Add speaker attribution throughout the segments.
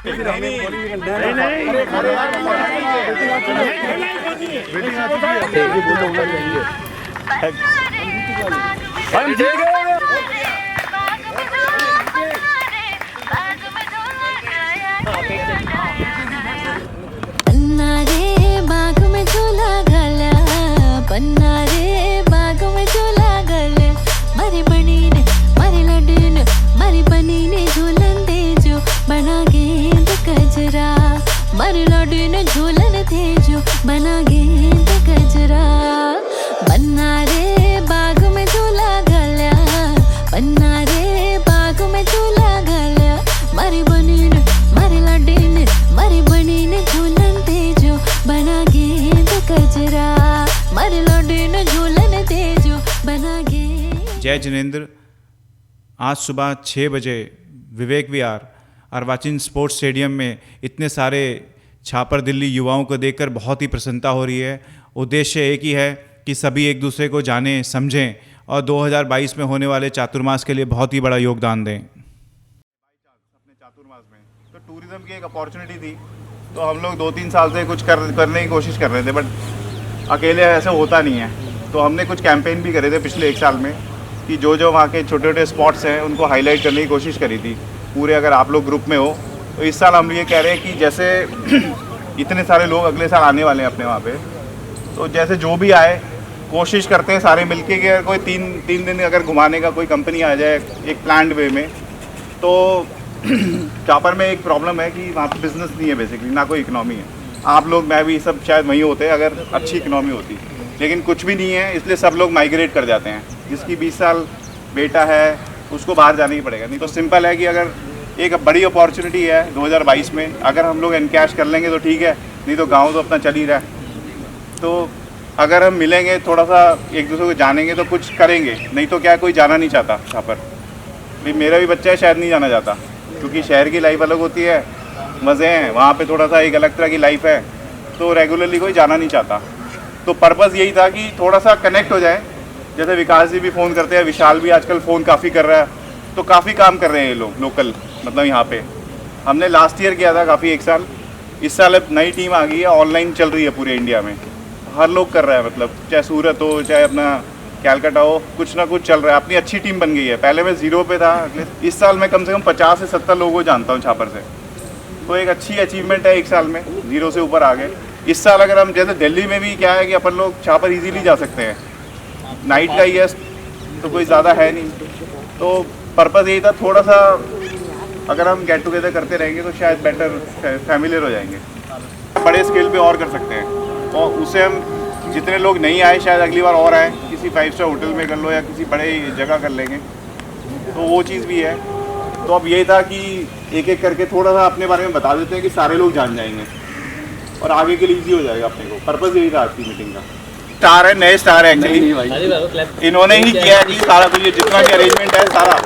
Speaker 1: पन्ना रे बाग में झूला घाला, पन्ना रे बाग में झूला घाला, मारी बनीने मारी लडीने मारी बनीने झूलन तेजो बना गेंद गजरा, मारी लडीने झूलन तेजो बना गेंद गजरा। पन्ना रे बाग में झूला घाला, पन्ना रे बाग में झूला घाला, मारी बनीने मारी लडीने मारी बनीने झूलन तेजो बना गेंद गजरा, मारी लडीने झूलन तेजो बना गेंद।
Speaker 2: जय जिनेंद्र। आज सुबह 6 बजे विवेक विहार अर्वाचीन स्पोर्ट्स स्टेडियम में इतने सारे छापर दिल्ली युवाओं को देखकर बहुत ही प्रसन्नता हो रही है। उद्देश्य एक ही है कि सभी एक दूसरे को जानें समझें और 2022 में होने वाले चातुर्मास के लिए बहुत ही बड़ा योगदान दें। अपने चातुर्मास में तो टूरिज्म की एक अपॉर्चुनिटी थी, तो हम लोग 2-3 साल से कुछ करने की कोशिश कर रहे थे, बट अकेले ऐसा होता नहीं है। तो हमने कुछ कैंपेन भी करे थे पिछले 1 साल में कि जो वहाँ के छोटे छोटे स्पॉट्स हैं उनको हाईलाइट करने की कोशिश करी थी पूरे। अगर आप लोग ग्रुप में हो तो इस साल हम ये कह रहे हैं कि जैसे इतने सारे लोग अगले साल आने वाले हैं अपने वहाँ पे, तो जैसे जो भी आए कोशिश करते हैं सारे मिलके कि कोई तीन दिन अगर घुमाने का कोई कंपनी आ जाए एक प्लान्ड वे में। तो चापर में एक प्रॉब्लम है कि वहाँ पे बिजनेस नहीं है, बेसिकली ना कोई इकनॉमी है। आप लोग मैं भी सब शायद वहीं होते अगर अच्छी इकनॉमी होती, लेकिन कुछ भी नहीं है, इसलिए सब लोग माइग्रेट कर जाते हैं। जिसकी 20 साल बेटा है उसको बाहर जाना ही पड़ेगा। नहीं तो सिंपल है कि अगर एक बड़ी अपॉर्चुनिटी है 2022 में, अगर हम लोग एनकैश कर लेंगे तो ठीक है, नहीं तो गाँव तो अपना चल ही रहा है। तो अगर हम मिलेंगे थोड़ा सा एक दूसरे को जानेंगे तो कुछ करेंगे, नहीं तो क्या कोई जाना नहीं चाहता छापर। भाई मेरा भी बच्चा है, शायद नहीं जाना चाहता, क्योंकि शहर की लाइफ अलग होती है, मज़े हैं वहाँ पे, थोड़ा सा एक अलग तरह की लाइफ है, तो रेगुलरली कोई जाना नहीं चाहता। तो पर्पज़ यही था कि थोड़ा सा कनेक्ट हो जाए। जैसे विकास जी भी फ़ोन करते हैं, विशाल भी आजकल फ़ोन काफ़ी कर रहा है, तो काफ़ी काम कर रहे हैं ये लोग लोकल, मतलब यहाँ पे। हमने लास्ट ईयर किया था काफ़ी 1 साल, इस साल अब नई टीम आ गई है, ऑनलाइन चल रही है पूरे इंडिया में, हर लोग कर रहा है, मतलब चाहे सूरत हो चाहे अपना कैलकाटा हो, कुछ ना कुछ चल रहा है। अपनी अच्छी टीम बन गई है। पहले मैं 0 पे था, इस साल मैं कम से कम 50 से 70 लोगों को जानता हूँ छापर से, तो एक अच्छी अचीवमेंट है 1 साल में, 0 से ऊपर आ गए। इस साल अगर हम जैसे दिल्ली में भी क्या है कि अपन लोग छापर इजीली जा सकते हैं, नाइट का ही है तो कोई ज़्यादा है नहीं। तो पर्पज़ यही था थोड़ा सा अगर हम गेट टुगेदर करते रहेंगे तो शायद बेटर फैमिलियर हो जाएंगे, बड़े स्केल पे और कर सकते हैं। और उसे हम जितने लोग नहीं आए शायद अगली बार और आए, किसी 5 स्टार होटल में कर लो या किसी बड़े जगह कर लेंगे, तो वो चीज़ भी है। तो अब यही था कि एक एक करके थोड़ा सा अपने बारे में बता देते हैं कि सारे लोग जान जाएंगे और आगे के लिए ईजी हो जाएगा अपने को। पर्पज़ यही था आज की मीटिंग का। स्टार है, नए स्टार है एक्चुअली, इन्होंने ही किया है कि सारा तो ये जितना भी अरेंजमेंट है सारा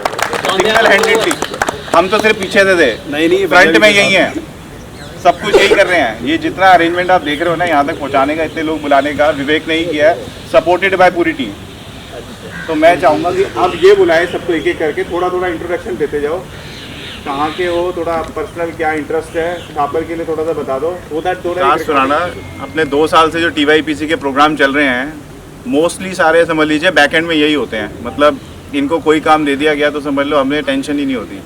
Speaker 2: सिंगल हैंडेडली, हम तो सिर्फ पीछे से थे, नहीं फ्रंट में यही है, सब कुछ यही कर रहे हैं। ये जितना अरेंजमेंट आप देख रहे हो ना यहाँ तक पहुँचाने का, इतने लोग बुलाने का, विवेक ने ही किया है, सपोर्टेड बाय पूरी टीम। तो मैं चाहूँगा कि अब ये बुलाए सबको एक एक करके, थोड़ा थोड़ा इंट्रोडक्शन देते जाओ, कहाँ के हो, थोड़ा पर्सनल क्या इंटरेस्ट है, छापर के लिए थोड़ा सा बता दो। विकास सुराना, अपने 2 साल से जो TYPC के प्रोग्राम चल रहे हैं, मोस्टली सारे समझ लीजिए बैक एंड में यही होते हैं, मतलब इनको कोई काम दे दिया गया तो समझ लो हमें टेंशन ही नहीं होती,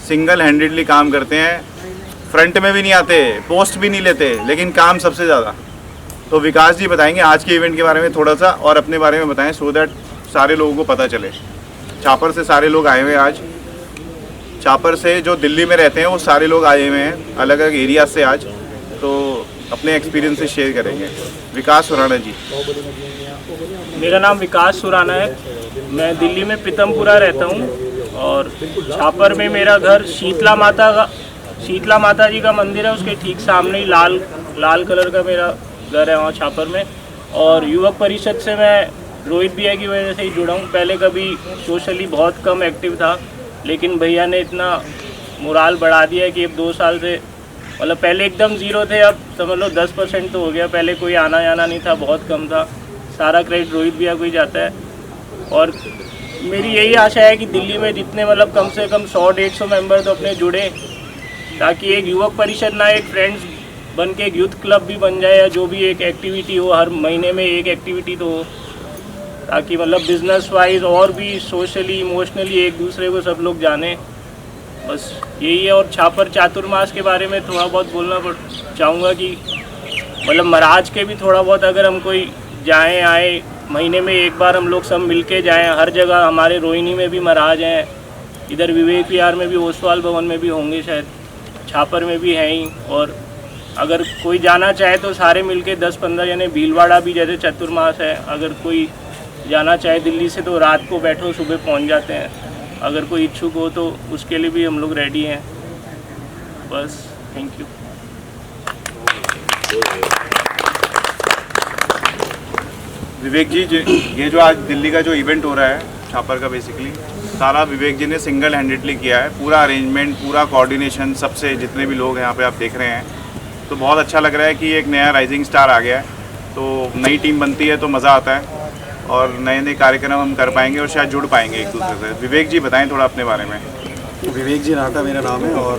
Speaker 2: सिंगल हैंडेडली काम करते हैं, फ्रंट में भी नहीं आते, पोस्ट भी नहीं लेते, लेकिन काम सबसे ज़्यादा। तो विकास जी बताएंगे आज के इवेंट के बारे में थोड़ा सा और अपने बारे में बताएं, सो दैट सारे लोगों को पता चले। छापर से सारे लोग आए हुए हैं आज, छापर से जो दिल्ली में रहते हैं वो सारे लोग आए हुए हैं अलग अलग एरिया से आज, तो अपने एक्सपीरियंस से शेयर करेंगे। विकास सुराना जी।
Speaker 3: मेरा नाम विकास सुराना है, मैं दिल्ली में प्रीतमपुरा रहता हूँ और छापर में मेरा घर शीतला माता जी का मंदिर है, उसके ठीक सामने ही लाल कलर का मेरा घर है वहाँ छापर में। और युवक परिषद से मैं रोहित भैया की वजह से ही जुड़ा हूँ। पहले कभी सोशली बहुत कम एक्टिव था, लेकिन भैया ने इतना मोराल बढ़ा दिया है कि अब 2 साल से, मतलब पहले एकदम 0 थे, अब समझ लो 10% तो हो गया। पहले कोई आना जाना नहीं था, बहुत कम था। सारा क्रेडिट रोहित भैया को ही जाता है। और मेरी यही आशा है कि दिल्ली में जितने मतलब कम से कम 100-150 मेंबर तो अपने जुड़े, ताकि एक युवक परिषद ना एक फ्रेंड्स बन के एक यूथ क्लब भी बन जाए, या जो भी एक एक्टिविटी हो, हर महीने में एक एक्टिविटी तो हो, ताकि मतलब बिजनेस वाइज और भी सोशली इमोशनली एक दूसरे को सब लोग जाने। बस यही है। और छापर चातुर्मास के बारे में थोड़ा बहुत बोलना चाहूँगा कि मतलब महाराज के भी थोड़ा बहुत अगर हम कोई जाएं आए, महीने में एक बार हम लोग सब मिल के जाएँ। हर जगह हमारे रोहिणी में भी महाराज हैं, इधर विवेक विहार में भी, ओसवाल भवन में भी होंगे शायद, छापर में भी हैं ही। और अगर कोई जाना चाहे तो सारे मिलके 10-15 जने, भीलवाड़ा भी जैसे चतुर्मास है, अगर कोई जाना चाहे दिल्ली से तो रात को बैठो सुबह पहुंच जाते हैं। अगर कोई इच्छुक हो तो उसके लिए भी हम लोग रेडी हैं। बस थैंक यू।
Speaker 2: विवेक जी, ये जो आज दिल्ली का जो इवेंट हो रहा है छापर का, बेसिकली सारा विवेक जी ने सिंगल हैंडेडली किया है। पूरा अरेंजमेंट, पूरा कोऑर्डिनेशन, सबसे जितने भी लोग यहाँ पे आप देख रहे हैं, तो बहुत अच्छा लग रहा है कि एक नया राइजिंग स्टार आ गया है। तो नई टीम बनती है तो मज़ा आता है और नए नए कार्यक्रम हम कर पाएंगे और शायद जुड़ पाएंगे एक दूसरे से। विवेक जी बताएं थोड़ा अपने बारे में।
Speaker 4: विवेक जी नाटा मेरा नाम है और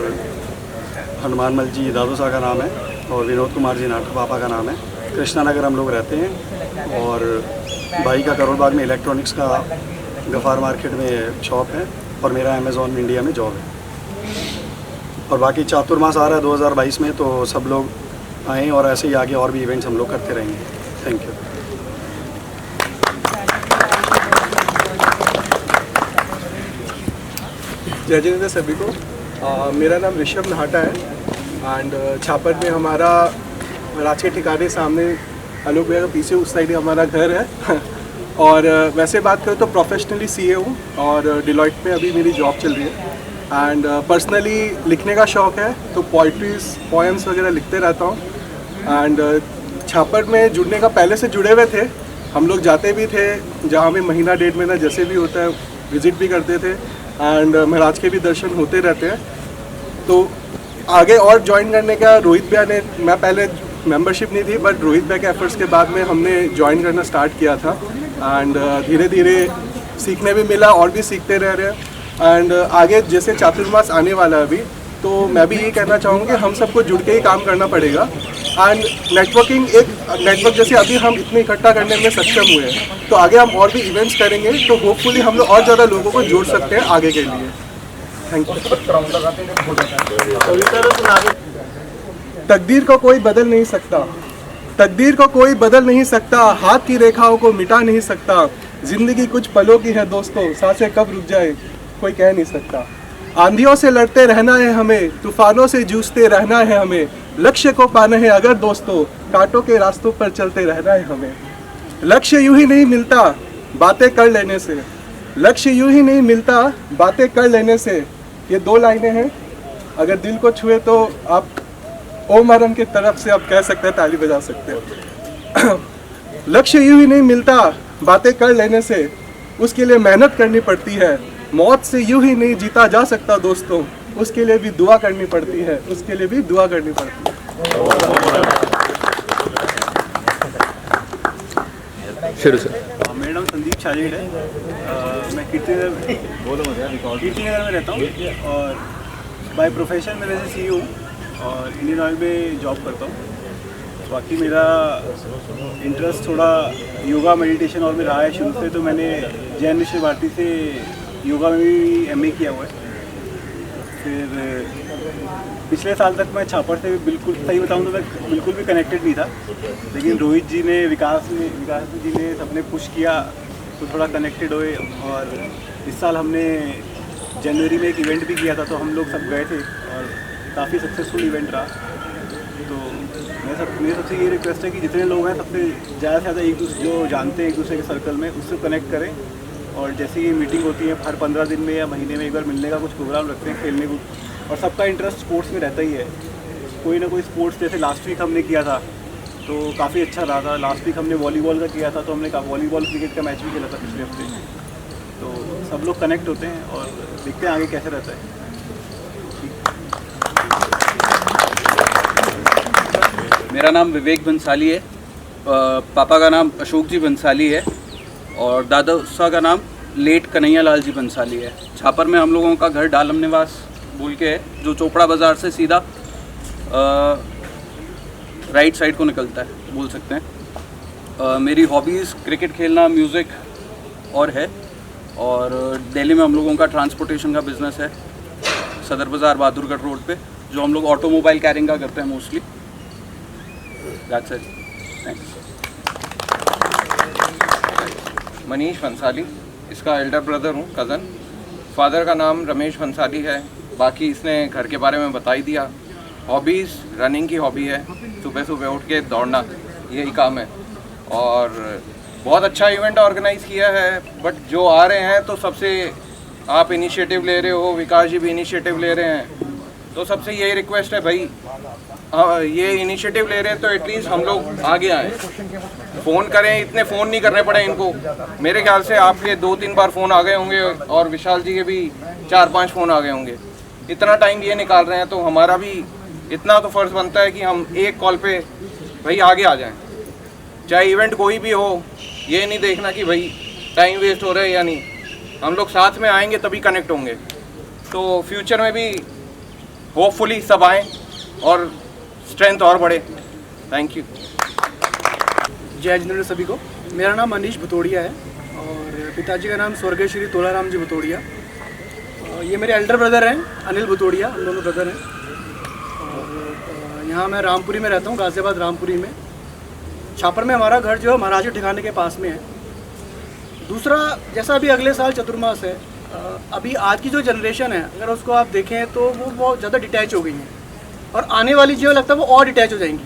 Speaker 4: हनुमान मल जी दादू साहब का नाम है और विनोद कुमार जी नाटा पापा का नाम है। कृष्णा नगर हम लोग रहते हैं और भाई का करोल बाग में इलेक्ट्रॉनिक्स का गफ़ार मार्केट में शॉप है और मेरा अमेज़ॉन इंडिया में जॉब है। और बाकी चातुर्मास आ रहा है 2022 में, तो सब लोग आएँ और ऐसे ही आगे और भी इवेंट्स हम लोग करते रहेंगे। Thank you.
Speaker 5: जय जिनेंद्र सभी को। मेरा नाम ऋषभ नाहटा है एंड छापर में हमारा राज के ठिकाने सामने आलोक भैया का पीछे उस साइड ही हमारा घर है। और वैसे बात करें तो प्रोफेशनली सीए हूँ और डिलॉयट में अभी मेरी जॉब चल रही है। एंड पर्सनली लिखने का शौक़ है, तो पोइट्रीज पोएम्स वगैरह लिखते रहता हूँ। एंड छापर में जुड़ने का पहले से जुड़े हुए थे, हम लोग जाते भी थे जहाँ भी महीना 1.5 महीना जैसे भी होता है विज़िट भी करते थे एंड महाराज के भी दर्शन होते रहते हैं। तो आगे और ज्वाइन करने का रोहित भैया ने, मैं पहले मेंबरशिप नहीं थी बट रोहित भैया के एफर्ट्स के बाद में हमने ज्वाइन करना स्टार्ट किया था एंड धीरे धीरे सीखने भी मिला और भी सीखते रह रहे हैं। एंड आगे जैसे चातुर्मास आने वाला है अभी, तो मैं भी यही कहना चाहूँगा कि हम सबको जुड़ के ही काम करना पड़ेगा। एंड नेटवर्किंग, एक नेटवर्क जैसे अभी हम इतने इकट्ठा करने में सक्षम हुए हैं, तो आगे हम और भी इवेंट्स करेंगे तो होपफुली हम लोग और ज़्यादा लोगों को जोड़ सकते हैं आगे के लिए। Thank you. तकदीर को कोई बदल नहीं सकता, तकदीर को कोई बदल नहीं सकता, हाथ की रेखाओं को मिटा नहीं सकता। जिंदगी कुछ पलों की है दोस्तों, सांसें कब रुक जाए कोई कह नहीं सकता। आंधियों से लड़ते रहना है हमें, तूफानों से जूझते रहना है हमें। लक्ष्य को पाना है अगर दोस्तों, कांटों के रास्तों पर चलते रहना है हमें। लक्ष्य यूं ही नहीं मिलता बातें कर लेने से, लक्ष्य यूं ही नहीं मिलता बातें कर लेने से। ये 2 लाइनें हैं, अगर दिल को छुए तो आप ओम हरम की तरफ से आप कह सकते हैं, ताली बजा सकते हैं। लक्ष्य यूं ही नहीं मिलता बातें कर लेने से, उसके लिए मेहनत करनी पड़ती है। मौत से यूं ही नहीं जीता जा सकता दोस्तों, उसके लिए भी दुआ करनी पड़ती है, उसके लिए भी दुआ करनी पड़ती है।
Speaker 6: शुरू से
Speaker 4: मेरा नाम संदीप छाजेड़ है। मैं कीर्तिनगर में रहता हूँ और बाय प्रोफेशन मैं वैसे सी हूँ और इंडियन ऑयल में जॉब करता हूँ। बाकी मेरा इंटरेस्ट थोड़ा योगा मेडिटेशन और में रहा है शुरू से, तो मैंने जैन विश्व भारती से योगा में भी MA किया हुआ है। फिर पिछले साल तक मैं छापर से बिल्कुल, सही बताऊँ तो मैं बिल्कुल भी कनेक्टेड नहीं था, लेकिन रोहित जी ने, विकास जी ने सबने पुश किया तो थोड़ा कनेक्टेड हुए। और इस साल हमने जनवरी में एक इवेंट भी किया था, तो हम लोग सब गए थे और काफ़ी सक्सेसफुल इवेंट रहा। तो मेरी सबसे ये रिक्वेस्ट है कि जितने लोग हैं सबसे ज़्यादा से ज़्यादा एक दूसरे जो जानते हैं एक दूसरे के सर्कल में, उससे कनेक्ट करें। और जैसे ये मीटिंग होती है हर 15 दिन में या महीने में एक बार मिलने का कुछ प्रोग्राम रखते हैं, खेलने को, और सबका इंटरेस्ट स्पोर्ट्स में रहता ही है। कोई ना कोई स्पोर्ट्स, जैसे लास्ट वीक हमने किया था तो काफ़ी अच्छा रहा था। लास्ट वीक हमने वॉलीबॉल का किया था, तो हमने वॉलीबॉल क्रिकेट का मैच भी खेला था पिछले हफ्ते। तो सब लोग कनेक्ट होते हैं और देखते हैं आगे कैसे रहता है।
Speaker 6: मेरा नाम विवेक बंसाली है। पापा का नाम अशोक जी बंसाली है और दादा साहब का नाम लेट कन्हैया लाल जी बंसाली है। छापर में हम लोगों का घर डालम निवास बोल के है, जो चोपड़ा बाज़ार से सीधा राइट साइड को निकलता है बोल सकते हैं। मेरी हॉबीज़ क्रिकेट खेलना, म्यूज़िक और है। और दिल्ली में हम लोगों का ट्रांसपोर्टेशन का बिज़नेस है, सदर बाज़ार बहादुरगढ़ रोड पे, जो हम लोग ऑटोमोबाइल कैरिंग का करते हैं mostly. That's it, thanks.
Speaker 7: Manish Bhansali, इसका एल्डर ब्रदर हूँ, कज़न। फादर का नाम रमेश भंसाली है। बाकी इसने घर के बारे में बता ही दिया। हॉबीज़ रनिंग की हॉबी है, सुबह सुबह उठ के दौड़ना, यही काम है। और बहुत अच्छा इवेंट ऑर्गेनाइज़ किया है। बट जो आ रहे हैं तो सबसे, आप इनिशिएटिव ले रहे हो, विकास जी भी इनिशिएटिव ले रहे हैं, तो सबसे यही रिक्वेस्ट है भाई, ये इनिशिएटिव ले रहे हैं तो एटलीस्ट हम लोग आगे आएँ, फ़ोन करें। इतने फ़ोन नहीं करने पड़े इनको। मेरे ख्याल से आपके 2-3 बार फ़ोन आ गए होंगे और विशाल जी के भी 4-5 फ़ोन आ गए होंगे। इतना टाइम ये निकाल रहे हैं तो हमारा भी इतना तो फ़र्ज़ बनता है कि हम एक कॉल पे भाई आगे आ जाएं। चाहे इवेंट कोई भी हो, ये नहीं देखना कि भाई टाइम वेस्ट हो रहा है या नहीं। हम लोग साथ में आएंगे तभी कनेक्ट होंगे। तो फ्यूचर में भी होपफुली सब आएँ और स्ट्रेंथ और बढ़े। Thank you.
Speaker 5: जय जिनेंद्र सभी को। मेरा नाम मनीष भतोड़िया है और पिताजी का नाम स्वर्गीय श्री तोलाराम जी भतोड़िया। ये मेरे एल्डर ब्रदर हैं अनिल भतोड़िया, हम दोनों ब्रदर हैं। और यहाँ मैं रामपुरी में रहता हूँ, गाज़ियाबाद रामपुरी में। छापर में हमारा घर जो है महाराज के ठिकाने के पास में है। दूसरा, जैसा अभी अगले साल चतुर्मास है, अभी आज की जो जनरेशन है अगर उसको आप देखें तो वो बहुत ज़्यादा डिटैच हो गई है और आने वाली जो लगता है वो और डिटैच हो जाएंगी।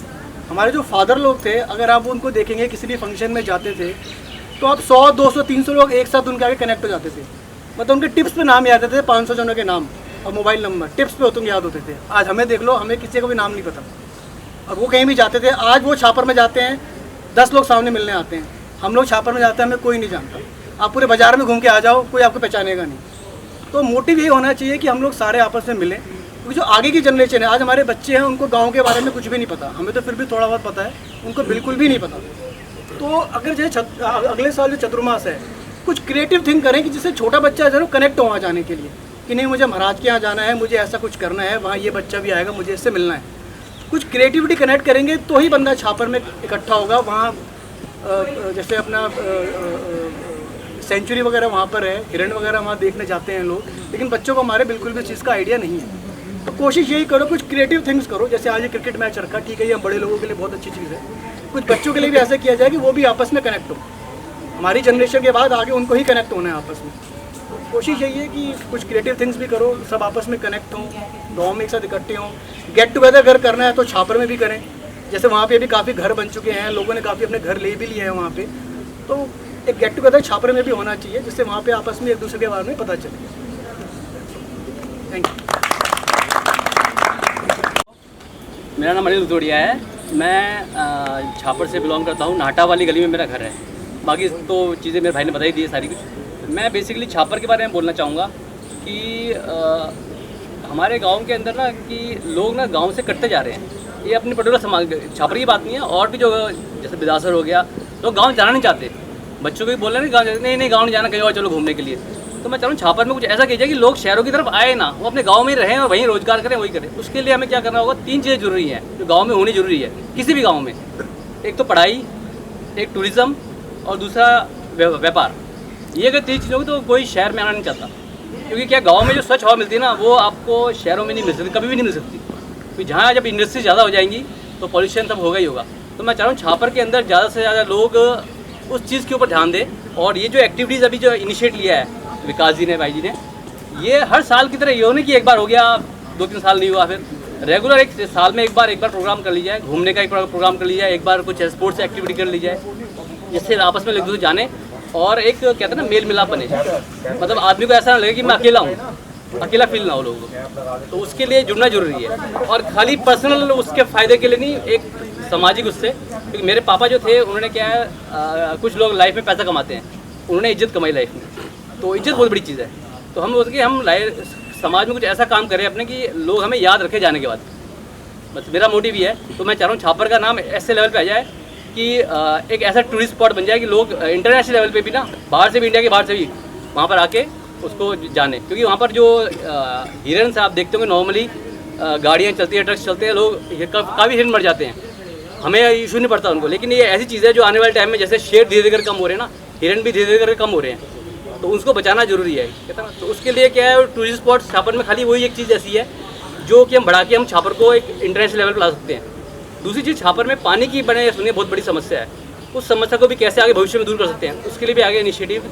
Speaker 5: हमारे जो फादर लोग थे, अगर आप उनको देखेंगे किसी भी फंक्शन में जाते थे तो आप 100, 200, 300 लोग एक साथ उनके आगे कनेक्ट हो जाते थे। मतलब उनके टिप्स पे नाम याद आते थे, 500 जनों के नाम और मोबाइल नंबर टिप्स पे होते याद होते थे। आज हमें देख लो, हमें किसी का भी नाम नहीं पता और वो कहीं भी जाते थे। आज वो छापर में जाते हैं, 10 लोग सामने मिलने आते हैं। हम लोग छापर में जाते हैं, हमें कोई नहीं जानता। आप पूरे बाजार में घूम के आ जाओ, कोई आपको पहचानेगा नहीं। तो मोटिव ये होना चाहिए कि हम लोग सारे आपस में मिलें, क्योंकि जो आगे की जनरेशन है, आज हमारे बच्चे हैं, उनको गांव के बारे में कुछ भी नहीं पता। हमें तो फिर भी थोड़ा बहुत पता है, उनको बिल्कुल भी नहीं पता। तो अगर जो अगले साल जो चतुर्मास है, कुछ क्रिएटिव थिंक करें कि जिससे छोटा बच्चा जरूर कनेक्ट हो वहाँ जाने के लिए, कि नहीं मुझे महाराज के यहाँ जाना है, मुझे ऐसा कुछ करना है, वहाँ ये बच्चा भी आएगा, मुझे इससे मिलना है। कुछ क्रिएटिविटी कनेक्ट करेंगे तो ही बंदा छापर में इकट्ठा होगा। वहाँ जैसे अपना सेंचुरी वगैरह वहाँ पर है, हिरण वगैरह वहाँ देखने जाते हैं लोग, लेकिन बच्चों को हमारे बिल्कुल भी इस चीज़ का आइडिया नहीं है। तो कोशिश यही करो, कुछ क्रिएटिव थिंग्स करो। जैसे आज ये क्रिकेट मैच रखा, ठीक है, ये बड़े लोगों के लिए बहुत अच्छी चीज़ है। कुछ बच्चों के लिए भी ऐसा किया जाए कि वो भी आपस में कनेक्ट हो। हमारी जनरेशन के बाद आगे उनको ही कनेक्ट होना है आपस में। तो कोशिश यही है कि कुछ क्रिएटिव थिंग्स भी करो, सब आपस में कनेक्ट हों, गाँव में एक साथ इकट्ठे हों। गेट टुगेदर अगर करना है तो छापर में भी करें। जैसे वहाँ पे भी काफ़ी घर बन चुके हैं, लोगों ने काफ़ी अपने घर ले भी लिए हैं वहाँ पे। तो एक गेट टुगेदर छापर में भी होना चाहिए, जिससे वहाँ पे आपस में एक दूसरे के बारे में पता चले। Thank you.
Speaker 8: मेरा नाम अनिल भतोड़िया है। मैं छापर से बिलोंग करता हूँ। नाटा वाली गली में मेरा घर है। बाकी तो चीज़ें मेरे भाई ने बताई दी है सारी कुछ। मैं बेसिकली छापर के बारे में बोलना चाहूँगा कि हमारे गांव के अंदर ना कि लोग ना गांव से कटते जा रहे हैं। ये अपनी पर्टिकुलर समाज छापर की बात नहीं है, और भी जो जैसे बिदासर हो गया, तो गाँव जाना नहीं चाहते। बच्चों को भी बोल रहे हैं गाँव नहीं गाँव नहीं जाना, कहीं और चलो घूमने के लिए। तो मैं चाहूँ छापर में कुछ ऐसा कीजिए कि लोग शहरों की तरफ आए ना, वो अपने गांव में रहें और वहीं रोजगार करें, वही करें। उसके लिए हमें क्या करना होगा, 3 चीज़ें जरूरी हैं जो गांव में होनी जरूरी है किसी भी गांव में। एक तो पढ़ाई, एक टूरिज़्म और दूसरा व्यापार। ये अगर 3 चीज़ों की तो कोई शहर में आना नहीं चाहता, क्योंकि क्या गाँव में जो स्वच्छ हवा मिलती है ना, वो आपको शहरों में नहीं मिल सकती, कभी भी नहीं मिल सकती। क्योंकि जहाँ जब इंडस्ट्री ज़्यादा हो जाएंगी तो पॉल्यूशन तब होगा ही होगा। तो मैं चाह रहा हूँ छापर के अंदर ज़्यादा से ज़्यादा लोग उस चीज़ के ऊपर ध्यान दें। और ये जो एक्टिविटीज़ अभी जो इनिशिएट लिया है विकास जी ने, भाई जी ने, ये हर साल की तरह ये हो नहीं कि एक बार हो गया 2-3 साल नहीं हुआ, फिर रेगुलर एक साल में एक बार प्रोग्राम कर लिया जाए, घूमने का एक प्रोग्राम कर लिया जाए, एक बार कुछ स्पोर्ट्स एक्टिविटी कर ली जाए, जिससे आपस में एक दूसरे जाने और एक कहते हैं ना मेल मिलाप बने। मतलब आदमी को ऐसा ना लगे कि मैं अकेला हूँ, अकेला फील ना हो लोगों को। तो उसके लिए जुड़ना जरूरी है, और खाली पर्सनल उसके फ़ायदे के लिए नहीं, एक सामाजिक उससे। क्योंकि मेरे पापा जो थे उन्होंने क्या है, कुछ लोग लाइफ में पैसा कमाते हैं, उन्होंने इज्जत कमाई लाइफ में। तो इज्जत बहुत बड़ी चीज़ है। तो हम उसके हम समाज में कुछ ऐसा काम करें अपने कि लोग हमें याद रखे जाने के बाद। बस मेरा मोटिव ये है। तो मैं चाह रहा हूँ छापर का नाम ऐसे लेवल पे आ जाए कि एक ऐसा टूरिस्ट स्पॉट बन जाए कि लोग इंटरनेशनल लेवल पे भी ना, बाहर से भी, इंडिया के बाहर से भी वहाँ पर आके उसको जाने, क्योंकि वहाँ पर जो हिरन से आप देखते होंगे नॉर्मली गाड़ियाँ चलती हैं, ट्रक्स चलते हैं, लोग काफ़ी हिरन मर जाते हैं, हमें इशू नहीं पड़ता उनको। लेकिन ये ऐसी चीज़ है जो आने वाले टाइम में जैसे शेर धीरे धीरे कम हो रहे हैं ना, हिरन भी धीरे धीरे कम हो रहे हैं, तो उसको बचाना जरूरी है, कहता ना। तो उसके लिए क्या है, टूरिस्ट स्पॉट छापर में खाली वही एक चीज़ ऐसी है जो कि हम बढ़ा के हम छापर को एक इंटरनेशनल लेवल पर ला सकते हैं। दूसरी चीज़, छापर में पानी की बने सुनिए बहुत बड़ी समस्या है, उस समस्या को भी कैसे आगे भविष्य में दूर कर सकते हैं, उसके लिए भी आगे इनिशिएटिव,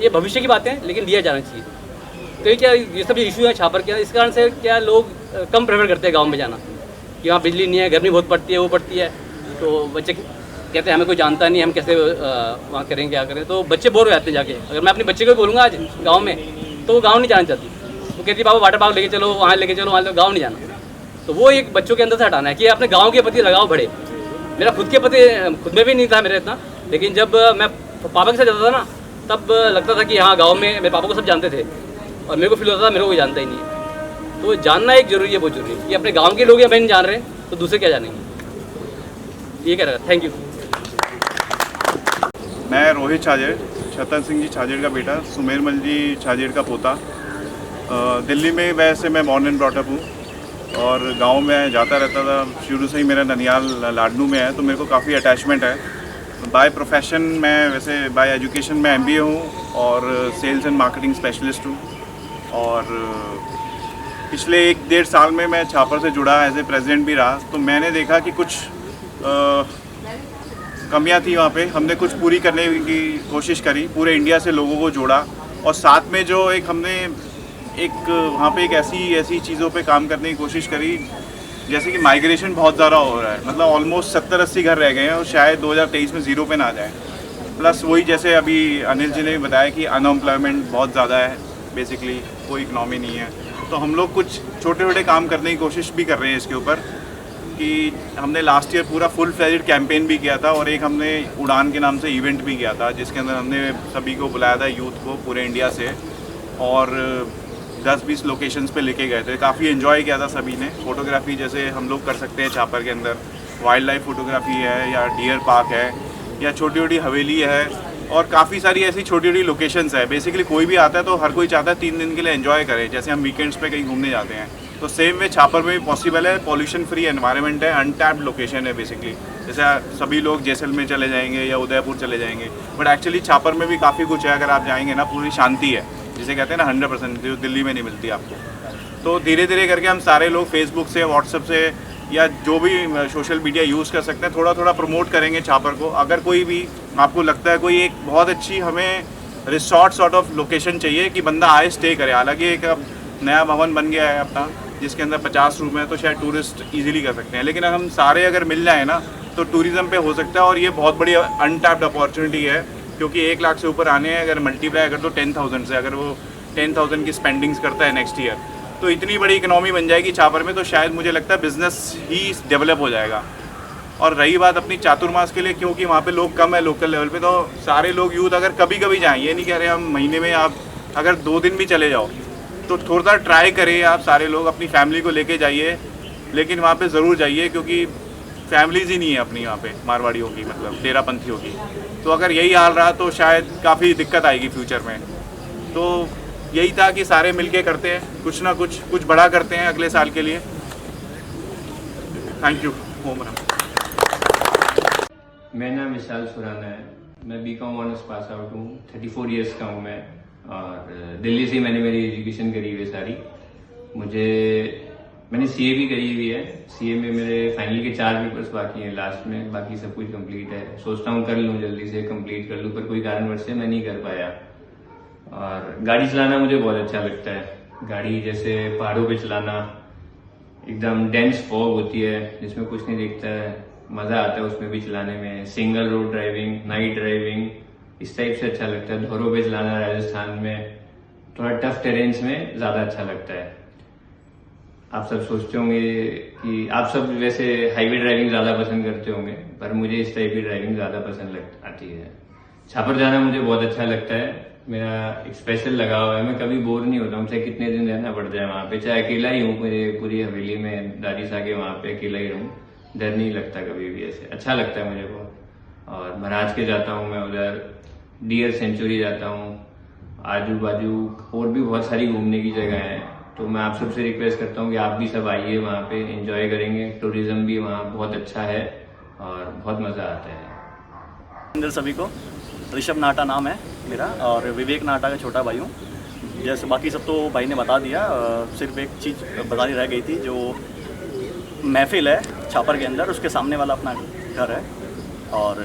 Speaker 8: ये भविष्य की बातें हैं लेकिन लिया जाना चाहिए। तो ये क्या, ये सब इशू है छापर के, इस कारण से क्या लोग कम प्रेफर करते हैं गाँव में जाना, कि वहाँ बिजली नहीं है, गर्मी बहुत पड़ती है, वो पड़ती है, तो बच्चे कहते हैं हमें कोई जानता नहीं, हम कैसे वहाँ करें, क्या करें, तो बच्चे बोर हो जाते हैं जाके। अगर मैं अपने बच्चे को बोलूँगा आज गाँव में, तो वो गाँव नहीं जाना चाहती, वो कहती है बाबा वाटर पार्क लेके चलो, वहाँ लेके चलो, वहाँ गाँव नहीं जाना। तो वो एक बच्चों के अंदर से हटाना है कि अपने गाँव के प्रति लगाव बढ़े। मेरा खुद में भी नहीं था मेरा इतना, लेकिन जब मैं पापा के साथ जाता था ना, तब लगता था कि हाँ गाँव में मेरे पापा को सब जानते थे, और मेरे को फील होता था मेरे को कोई जानता ही नहीं है। तो जानना एक जरूरी है, बहुत जरूरी है कि अपने गाँव के लोग या मैं नहीं जान रहे तो दूसरे क्या जानेंगे। ये कह रहा, थैंक यू।
Speaker 2: मैं रोहित छाजेड़, छतन सिंह जी छाजेड़ का बेटा, सुमेरमल जी छाजेड़ का पोता। दिल्ली में वैसे मैं बॉर्न एंड ब्रॉट अप हूँ और गांव में जाता रहता था, शुरू से ही मेरा ननियाल लाडनू में है, तो मेरे को काफ़ी अटैचमेंट है। बाय प्रोफेशन मैं वैसे बाय एजुकेशन मैं MBA हूँ और सेल्स एंड मार्केटिंग स्पेशलिस्ट हूँ, और पिछले 1-1.5 साल में मैं छापर से जुड़ा एज ए प्रेसिडेंट भी रहा। तो मैंने देखा कि कुछ कमियां थी वहाँ पे, हमने कुछ पूरी करने की कोशिश करी, पूरे इंडिया से लोगों को जोड़ा, और साथ में जो हमने वहाँ पे एक ऐसी चीज़ों पे काम करने की कोशिश करी, जैसे कि माइग्रेशन बहुत ज़्यादा हो रहा है, मतलब ऑलमोस्ट 70-80 घर रह गए हैं और शायद 2023 में 0 पे ना जाए। प्लस वही जैसे अभी अनिल जी ने भी बताया कि अनएम्प्लॉयमेंट बहुत ज़्यादा है, बेसिकली कोई इकनॉमी नहीं है। तो हम लोग कुछ छोटे छोटे काम करने की कोशिश भी कर रहे हैं इसके ऊपर, कि हमने लास्ट ईयर पूरा फुल फ्लेज्ड कैंपेन भी किया था, और एक हमने उड़ान के नाम से इवेंट भी किया था, जिसके अंदर हमने सभी को बुलाया था, यूथ को पूरे इंडिया से, और 10-20 लोकेशंस पे लेके गए थे। काफ़ी एंजॉय किया था सभी ने। फोटोग्राफी जैसे हम लोग कर सकते हैं छापर के अंदर, वाइल्ड लाइफ फोटोग्राफी है, या डियर पार्क है, या छोटी छोटी हवेली है, और काफ़ी सारी ऐसी छोटी छोटी लोकेशंस है। बेसिकली कोई भी आता है तो हर कोई चाहता है 3 दिन के लिए एंजॉय करे, जैसे हम वीकेंड्स पे कहीं घूमने जाते हैं, तो सेम वे छापर में भी पॉसिबल है। पॉल्यूशन फ्री एनवायरनमेंट है, अनटैप्ड लोकेशन है बेसिकली। जैसे सभी लोग जैसलमेर चले जाएंगे या उदयपुर चले जाएंगे, बट एक्चुअली छापर में भी काफ़ी कुछ है। अगर आप जाएंगे ना, पूरी शांति है, जिसे कहते हैं ना 100%, जो दिल्ली में नहीं मिलती आपको। तो धीरे धीरे करके हम सारे लोग फेसबुक से, व्हाट्सएप से, या जो भी सोशल मीडिया यूज़ कर सकते हैं, थोड़ा थोड़ा प्रमोट करेंगे छापर को। अगर कोई भी आपको लगता है कोई एक बहुत अच्छी हमें रिसॉर्ट सॉर्ट ऑफ लोकेशन चाहिए कि बंदा आए स्टे करे, हालांकि एक अब नया भवन बन गया है अपना जिसके अंदर 50 रूम है, तो शायद टूरिस्ट इजीली कर सकते हैं, लेकिन हम सारे अगर मिल जाए ना तो टूरिज़्म पे हो सकता है। और ये बहुत बड़ी अनटैप्ड अपॉर्चुनिटी है, क्योंकि 1 लाख से ऊपर आने हैं, अगर मल्टीप्लाई अगर तो 10,000 से, अगर वो 10,000 की स्पेंडिंग्स करता है नेक्स्ट ईयर, तो इतनी बड़ी इकनॉमी बन जाएगी छापर में, तो शायद मुझे लगता है बिज़नेस ही डेवलप हो जाएगा। और रही बात अपनी चातुर्मास के लिए, क्योंकि वहाँ पे लोग कम है लोकल लेवल पे, तो सारे लोग यूथ अगर कभी कभी जाएँ, ये नहीं कह रहे हम महीने में, आप अगर 2 दिन भी चले जाओ तो थोड़ा ट्राई करें आप सारे लोग, अपनी फैमिली को लेके जाइए, लेकिन वहाँ पे ज़रूर जाइए, क्योंकि फैमिलीज़ ही नहीं है अपनी वहाँ पे, मारवाड़ियों की, मतलब डेरापंथियों की। तो अगर यही हाल रहा तो शायद काफ़ी दिक्कत आएगी फ्यूचर में। तो यही था कि सारे मिलके करते हैं, कुछ ना कुछ बड़ा करते हैं अगले साल के लिए। Thank you.
Speaker 9: मेरा नाम विशाल सुराना है, मैं BCom ऑनर्स पास आउट हूँ, 34 ईयर्स का हूँ मैं, और दिल्ली से मैंने मेरी एजुकेशन करी हुई है सारी। मैंने CA भी करी हुई है। CA में मेरे फाइनल के 4 पेपर्स बाकी हैं लास्ट में, बाकी सब कुछ कंप्लीट है। सोचता हूँ कर लूँ, जल्दी से कंप्लीट कर लूँ, पर कोई कारणवश से मैं नहीं कर पाया। और गाड़ी चलाना मुझे बहुत अच्छा लगता है। गाड़ी जैसे पहाड़ों पे चलाना, एकदम डेंस फॉग होती है जिसमें कुछ नहीं दिखता है, मज़ा आता है उसमें भी चलाने में। Single road driving, night driving, इस टाइप से अच्छा लगता है। धोरों पे चलाना राजस्थान में, थोड़ा टफ टेरेंस में ज़्यादा अच्छा लगता है। आप सब सोचते होंगे कि आप सब वैसे हाईवे ड्राइविंग ज़्यादा पसंद करते होंगे, पर मुझे इस टाइप की ड्राइविंग ज़्यादा पसंद आती है। छापर जाना मुझे बहुत अच्छा लगता है, मेरा एक स्पेशल लगाव है। मैं कभी बोर नहीं होता हूँ, चाहे कितने दिन रहना पड़ जाए वहाँ पे, चाहे अकेला ही हूँ, मेरे पूरी हवेली में दादी सा के वहाँ पे अकेला ही रहूँ, डर नहीं लगता कभी भी। ऐसे अच्छा लगता है मुझे बहुत। और महाराज के जाता हूँ मैं, उधर डियर सेंचुरी जाता हूँ, आजू बाजू और भी बहुत सारी घूमने की जगह हैं। तो मैं आप सबसे रिक्वेस्ट करता हूँ कि आप भी सब आइए, वहाँ पे एंजॉय करेंगे। टूरिज्म भी वहाँ बहुत अच्छा है और बहुत मज़ा आता है।
Speaker 10: अंदर सभी को, ऋषभ नाटा नाम है मेरा और विवेक नाटा का छोटा भाई हूँ। जैसे बाकी सब तो भाई ने बता दिया, सिर्फ एक चीज़ बतानी रह गई थी, जो महफिल है छापर के अंदर, उसके सामने वाला अपना घर है। और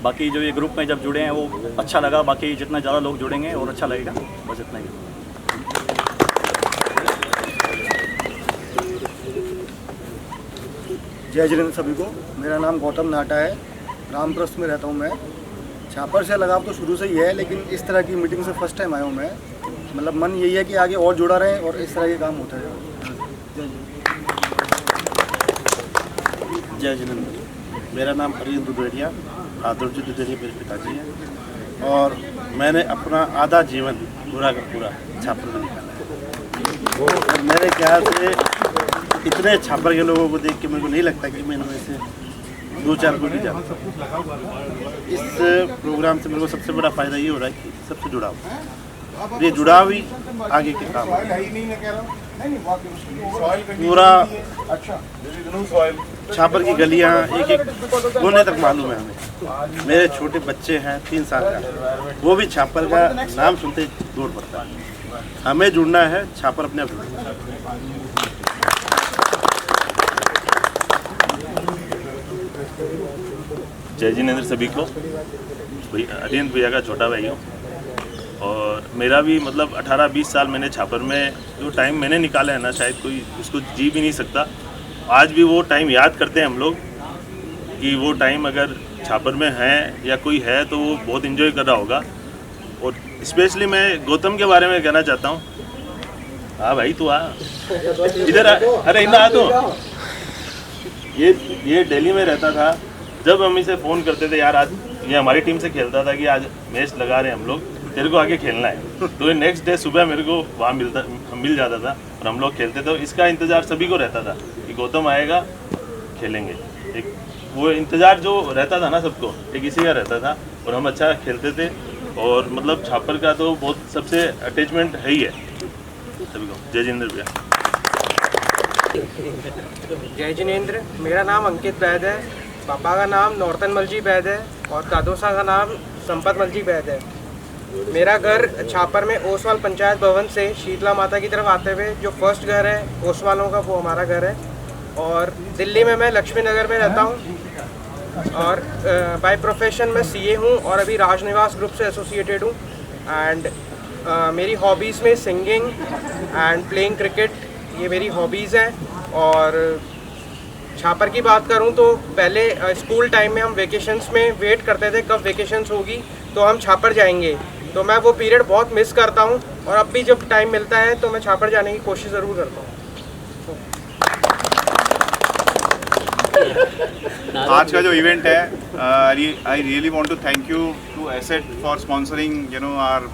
Speaker 10: बाकी जो ये ग्रुप में जब जुड़े हैं वो अच्छा लगा, बाकी जितना ज़्यादा लोग जुड़ेंगे और अच्छा लगेगा, बस इतना ही।
Speaker 11: जय जिनेंद्र सभी को। मेरा नाम गौतम नाटा है, रामप्रस्थ में रहता हूँ मैं। छापर से लगाव तो शुरू से ही है, लेकिन इस तरह की मीटिंग से फर्स्ट टाइम आया हूँ मैं। मतलब मन यही है कि आगे और जुड़ा रहे और इस तरह के काम होता है।
Speaker 12: जय जिनेंद्र। मेरा नाम अरिंद दुधेड़िया, आदर्जी दुधेड़िया मेरे पिताजी हैं और मैंने अपना आधा जीवन पूरा का पूरा छापर में निकाला है। और मेरे ख्याल से इतने छापर के लोगों को देख के मेरे को नहीं लगता कि मैं इनमें से 2-4 को नहीं जानता। इस प्रोग्राम से मेरे को सबसे बड़ा फ़ायदा ये हो रहा है कि सबसे जुड़ाव, ये जुड़ाव ही आगे के काम पूरा छापर की गलियां एक एक कोने तक मालूम है हमें। मेरे छोटे बच्चे हैं 3 साल का, वो भी छापर का नाम सुनते दौड़ पड़ता है। हमें जुड़ना है, छापर अपने आप जुड़ना है।
Speaker 13: जय जिनेंद्र सभी को। अरिंद भैया का छोटा भाई हूँ और मेरा भी मतलब 18-20 साल मैंने छापर में जो टाइम मैंने निकाला है ना, शायद कोई उसको जी भी नहीं सकता। आज भी वो टाइम याद करते हैं हम लोग कि वो टाइम अगर छापर में है या कोई है तो वो बहुत इन्जॉय कर रहा होगा। और स्पेशली मैं गौतम के बारे में कहना चाहता हूँ। हाँ भाई तू आ इधर आ, अरे इधर आ तो। ये दिल्ली में रहता था। जब हम इसे फ़ोन करते थे, यार आज ये हमारी टीम से खेलता था कि आज मैच लगा रहे हैं हम लोग, तेरे को आगे खेलना है, तो ये नेक्स्ट डे सुबह मेरे को वहाँ मिल जाता था और हम लोग खेलते थे। इसका इंतज़ार सभी को रहता था कि गौतम आएगा, खेलेंगे। एक वो इंतज़ार जो रहता था ना सबको, एक इसी का रहता था और हम अच्छा खेलते थे। और मतलब छापर का तो बहुत सबसे अटैचमेंट है ही है सभी को। जय जिनेंद्र भैया।
Speaker 14: जय जिनेंद्र। मेरा नाम अंकित वैद है, पापा का नाम नौरतन मलजी वैद है और दादोसा का नाम संपत मलजी वैद है। मेरा घर छापर में ओसवाल पंचायत भवन से शीतला माता की तरफ आते हुए जो फर्स्ट घर है ओसवालों का, वो हमारा घर है। और दिल्ली में मैं लक्ष्मी नगर में रहता हूँ और बाय प्रोफेशन मैं सीए हूँ और अभी राजनिवास ग्रुप से एसोसिएटेड हूँ। एंड मेरी हॉबीज़ में सिंगिंग एंड प्लेइंग क्रिकेट, ये मेरी हॉबीज़ हैं। और छापर की बात करूं तो पहले स्कूल टाइम में हम वेकेशंस में वेट करते थे कब वेकेशंस होगी तो हम छापर जाएंगे, तो मैं वो पीरियड बहुत मिस करता हूं और अब भी जब टाइम मिलता है तो मैं छापर जाने की कोशिश ज़रूर करता हूं।
Speaker 2: आज का जो इवेंट है, I really want to thank you to asset for sponsoring our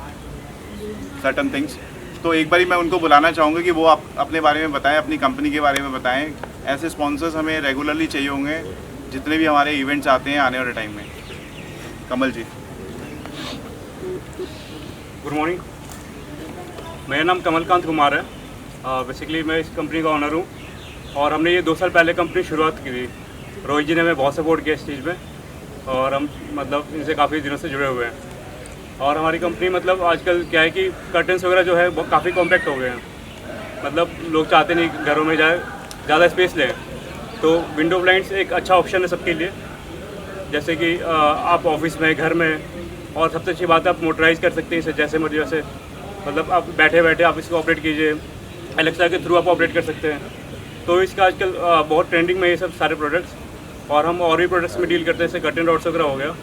Speaker 2: certain things. तो एक बारी मैं उनको बुलाना चाहूँगा कि वो आप अपने बारे में बताएं, अपनी कंपनी के बारे में बताएं। ऐसे स्पॉन्सर्स हमें रेगुलरली चाहिए होंगे जितने भी हमारे इवेंट्स आते हैं आने वाले टाइम में। कमल जी।
Speaker 15: गुड मॉर्निंग, मेरा नाम कमलकांत कुमार है। बेसिकली मैं इस कंपनी का ऑनर हूँ और हमने ये 2 साल पहले कंपनी शुरुआत की थी। रोहित जी ने हमें बहुत सपोर्ट किया इस चीज़ में और हम मतलब इनसे काफ़ी दिनों से जुड़े हुए हैं। और हमारी कंपनी मतलब आजकल क्या है कि कर्टन्स वगैरह जो है वो काफ़ी कॉम्पैक्ट हो गए हैं। मतलब लोग चाहते नहीं घरों में जाए ज़्यादा स्पेस लें, तो विंडो ब्लाइंड्स एक अच्छा ऑप्शन है सबके लिए। जैसे कि आप ऑफिस में, घर में, और सबसे अच्छी बात है आप मोटराइज़ कर सकते हैं इसे जैसे मर्जी वैसे। मतलब आप बैठे बैठे आप इसको ऑपरेट कीजिए, एलेक्सा के थ्रू आप ऑपरेट कर सकते हैं। तो इसका आजकल बहुत ट्रेंडिंग में ये सब सारे प्रोडक्ट्स। और हम और भी प्रोडक्ट्स में डील करते हैं, जैसे कर्टन रॉड्स वगैरह हो गया।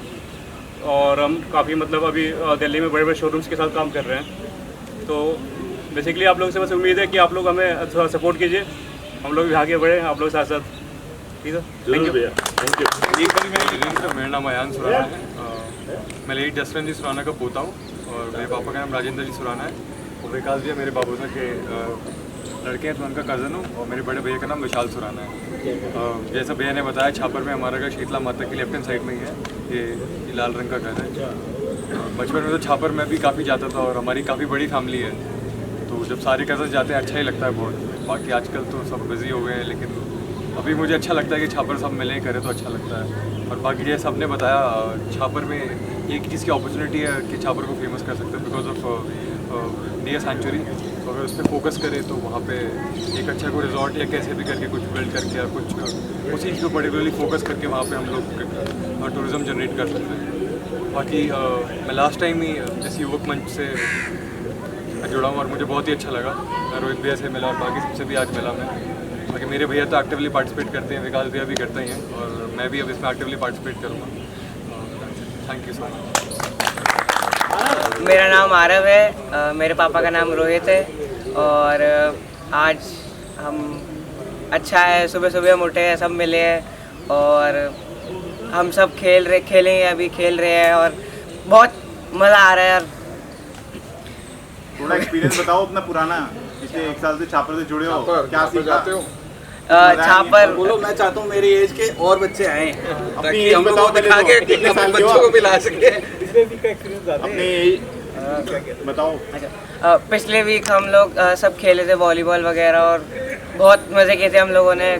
Speaker 15: और हम काफ़ी मतलब अभी दिल्ली में बड़े बड़े शोरूम्स के साथ काम कर रहे हैं। तो बेसिकली आप लोगों से बस उम्मीद है कि आप लोग हमें थोड़ा सपोर्ट कीजिए, हम लोग भी आगे बढ़े आप लोग साथ साथ। ठीक है, थैंक यू।
Speaker 16: मेरा नाम अयान सुराना है, मैं लेट जसवंत जी सुराना का पोता हूँ और मेरे पापा का नाम राजेंद्र जी सुराना है और विकास जी मेरे बाबू के लड़के हैं, तो उनका कज़न हूँ। और मेरे बड़े भैया का नाम विशाल सुराना है। जैसा भैया ने बताया, छापर में हमारा घर शीतला माता की लेफ्ट हैंड साइड में ही है। ये लाल रंग का घर है। बचपन में तो छापर में भी काफ़ी जाता था और हमारी काफ़ी बड़ी फैमिली है, तो जब सारे कज़न जाते हैं अच्छा ही लगता है बहुत। बाकी आजकल तो सब बिज़ी हो गए हैं, लेकिन अभी मुझे अच्छा लगता है कि छापर सब मिलें करें तो अच्छा लगता है। और बाकी जैसे सबने बताया, छापर में एक चीज़ की अपॉर्चुनिटी है कि छापर को फेमस कर सकते हैं बिकॉज ऑफ डियर सेंचुरी। तो अगर उस पर फोकस करें तो वहाँ पे एक अच्छा कोई रिजॉर्ट या कैसे भी करके कुछ बिल्ड करके या कुछ उस चीज़ को पर्टिकुलरली फोकस करके वहाँ पे हम लोग टूरिज़्म जनरेट कर सकते हैं। बाकी मैं लास्ट टाइम ही इस युवक मंच से जुड़ा हूँ और मुझे बहुत ही अच्छा लगा। मैं रोहित भैया से मिला और बाकी सबसे भी आज मिला मैं। बाकी मेरे भैया तो एक्टिवली पार्टिसिपेट करते हैं, विकास भैया भी करते ही हैं और मैं भी अब इसमें एक्टिवली पार्टिसिपेट करूँगा। Thank you so much.
Speaker 14: मेरा नाम आरव है, मेरे पापा का नाम रोहित है और आज हम अच्छा है, सुबह सुबह हम उठे हैं, सब मिले हैं और हम सब खेलेंगे, अभी खेल रहे हैं और बहुत मज़ा आ रहा है यार।
Speaker 2: थोड़ा एक्सपीरियंस बताओ अपना पुराना, पिछले 1 साल से छापर से जुड़े हो, क्या सीखा?
Speaker 14: छापर
Speaker 6: बोलो, मैं चाहता हूँ मेरी एज के और बच्चे आए ताकि हम
Speaker 2: बताओ
Speaker 6: लोग दिखा के अपने बच्चों को भी ला सके।
Speaker 2: अपनी बताओ।
Speaker 14: पिछले वीक हम लोग सब खेले थे वॉलीबॉल वगैरह और बहुत मज़े किए थे हम लोगों ने,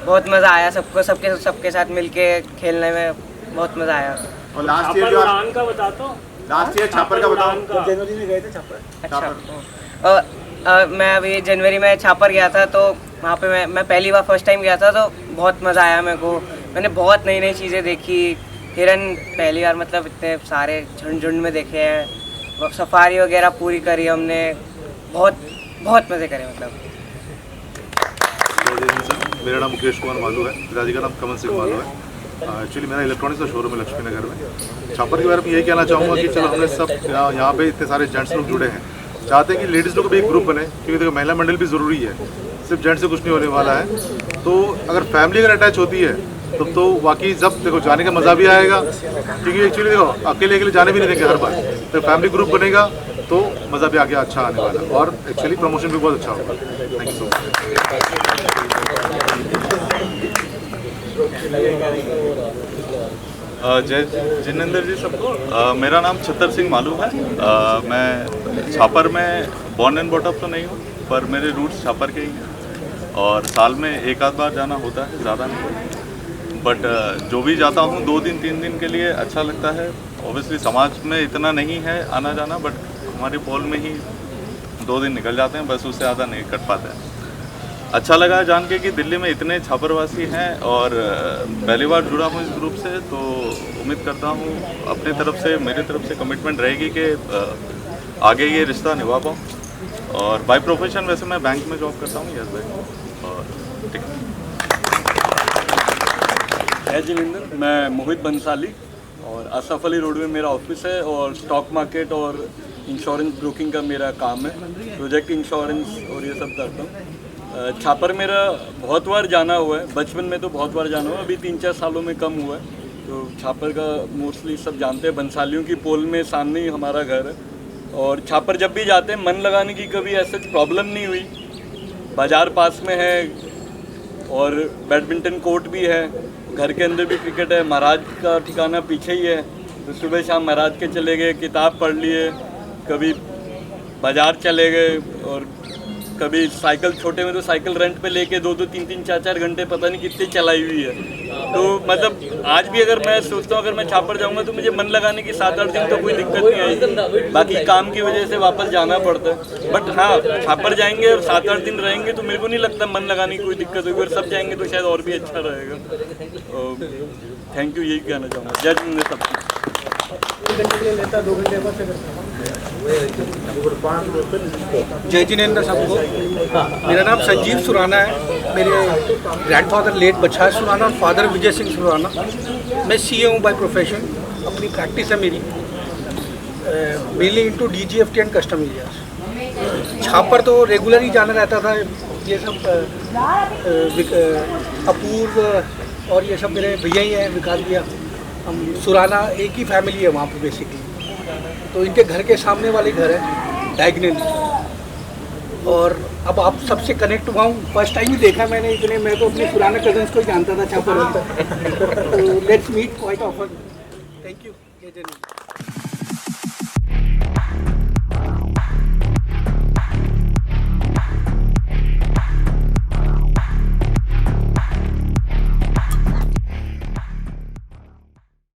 Speaker 14: बहुत मज़ा आया सबको, सबके साथ मिलके खेलने में बहुत मज़ा आया।
Speaker 2: और लास्ट ईयर जो
Speaker 3: का बता दो,
Speaker 2: लास्ट ईयर छापर का बताओ।
Speaker 4: जनवरी में गए थे छापर।
Speaker 14: अच्छा, मैं अभी जनवरी में छापर गया था तो वहाँ पे मैं पहली बार फर्स्ट टाइम गया था तो बहुत मज़ा आया मेरे को। मैंने बहुत नई नई चीज़ें देखी, हिरन पहली बार मतलब इतने सारे झुंड में देखे हैं, सफारी वगैरह पूरी करी हमने, बहुत मज़े करे मतलब।
Speaker 17: मेरा नाम मुकेश कुमार मालू है, पिताजी का नाम कमल सिंह मालू है। एक्चुअली मेरा इलेक्ट्रॉनिक्स का शोरूम है लक्ष्मी नगर में। छापर के बारे में यही कहना चाहूँगा कि चलो हमने सब यहाँ पे इतने सारे जेंट्स लोग जुड़े हैं, चाहते हैं कि लेडीज़ लोग भी एक ग्रुप बने, क्योंकि देखो महिला मंडल भी ज़रूरी है, सिर्फ जेंट्स से कुछ नहीं होने वाला है। तो अगर फैमिली अगर अटैच होती है तो वाकई जब देखो जाने का मज़ा भी आएगा, क्योंकि एक्चुअली देखो अकेले जाने भी नहीं देंगे हर बार, तो फैमिली ग्रुप बनेगा तो मज़ा भी आगे अच्छा आने वाला है और एक्चुअली प्रमोशन भी बहुत अच्छा होगा। Thank you so
Speaker 18: much. जय जिनेंद्र जी सबको। मेरा नाम छतर सिंह मालू है। मैं छापर में बॉर्न एंड बॉटअप तो नहीं हूँ, पर मेरे रूट्स छापर के ही हैं और साल में एक आध बार जाना होता है, ज़्यादा नहीं। बट जो भी जाता हूँ 2 दिन 3 दिन के लिए अच्छा लगता है। ऑब्वियसली समाज में इतना नहीं है आना जाना, बट हमारे पॉल में ही 2 दिन निकल जाते हैं, बस उससे ज़्यादा नहीं कट पाते हैं। अच्छा लगा जान के कि दिल्ली में इतने छापरवासी हैं और पहली बार जुड़ा हूँ इस ग्रुप से, तो उम्मीद करता हूँ अपनी तरफ से, मेरी तरफ से कमिटमेंट रहेगी कि आगे ये रिश्ता निभा पाऊँ। और बाय प्रोफेशन वैसे मैं बैंक में जॉब करता हूँ, यस भाई। और ठीक है।
Speaker 10: जय जिनेंद्र, मैं मोहित बंसाली और असफ अली रोड में मेरा ऑफिस है और स्टॉक मार्केट और इंश्योरेंस ब्रोकिंग का मेरा काम है, प्रोजेक्ट इंश्योरेंस और ये सब करता हूँ। छापर मेरा बहुत बार जाना हुआ है, बचपन में तो बहुत बार जाना हुआ, अभी 3-4 सालों में कम हुआ है। तो छापर का मोस्टली सब जानते हैं, बंसालियों की पोल में सामने ही हमारा घर है और छापर जब भी जाते हैं मन लगाने की कभी ऐसा प्रॉब्लम नहीं हुई। बाज़ार पास में है और बैडमिंटन कोर्ट भी है, घर के अंदर भी क्रिकेट है, महाराज का ठिकाना पीछे ही है, तो सुबह शाम महाराज के चले गए, किताब पढ़ लिए, कभी बाज़ार चले गए और कभी साइकिल, छोटे में तो साइकिल रेंट पे लेके 2-2, 3-3, 4-4 घंटे पता नहीं कितनी चलाई हुई है। तो मतलब आज भी अगर मैं सोचता हूँ अगर मैं छापर जाऊँगा तो मुझे मन लगाने की 7-8 दिन तो कोई दिक्कत नहीं आएगी, बाकी काम की वजह से वापस जाना पड़ता है। बट हाँ, छापर जाएंगे और 7-8 दिन रहेंगे तो मेरे को नहीं लगता मन लगाने की कोई दिक्कत होगी, और सब जाएंगे तो शायद और भी अच्छा रहेगा। थैंक यू, यही कहना चाहूँगा। जय जिनेंद्र सबको।
Speaker 19: जय जिनेंद्र सबको। मेरा नाम संजीव सुराना है, मेरे ग्रैंडफादर लेट बछार सुराना और फादर विजय सिंह सुराना। मैं सीए हूँ बाय प्रोफेशन, अपनी प्रैक्टिस है मेरी mainly into DGFT and custom areas. छापर तो रेगुलर ही जाना रहता था, ये सब अपूर्व और ये सब मेरे भैया ही हैं, विकास भैया। हम सुराना एक ही फैमिली है वहाँ पे बेसिकली, तो इनके घर के सामने वाले घर है डायगनल। और अब आप सबसे कनेक्ट हुआ हूँ, फर्स्ट टाइम ही देखा मैंने, इतने मैं तो अपने पुराने कजन्स को ही जानता था छापर। तो let's meet quite often. Thank you.